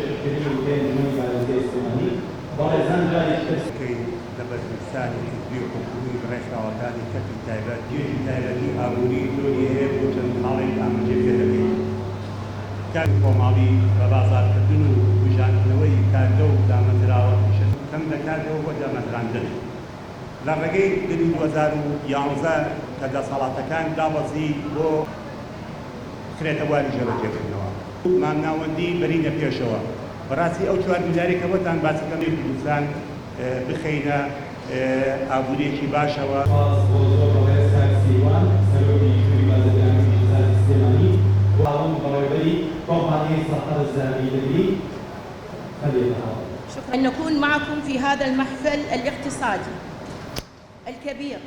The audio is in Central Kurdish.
شركتي وكان جنوب البلدية السوداني بارزان جاري كي دبر الثاني بيوم بريشة وثاني كتب تايبات يجي تايباتي أبوري دوني هيب وجن حالي أمر جيفة دبي كان كومالي ببازار كدنو وجان نوي كان دو دامتراوة كم دكاتو ودامتران دني لرقي دني 2011 كدا صلاة كان دابزي بو خريطة والي جرى جيبنوا ما ناوندي برينا بيشوا براسي أو شوار مداري كوتان باسي كم يبدوسان بخينا أبوليكي باشا و خاص بوزور وغير سيوان سلوكي جنوب البلدية السوداني وعلم بريبري كومباني صحة الزاميلي فليتعاون. شكرا أن نكون معكم في هذا المحفل الاقتصادي الكبير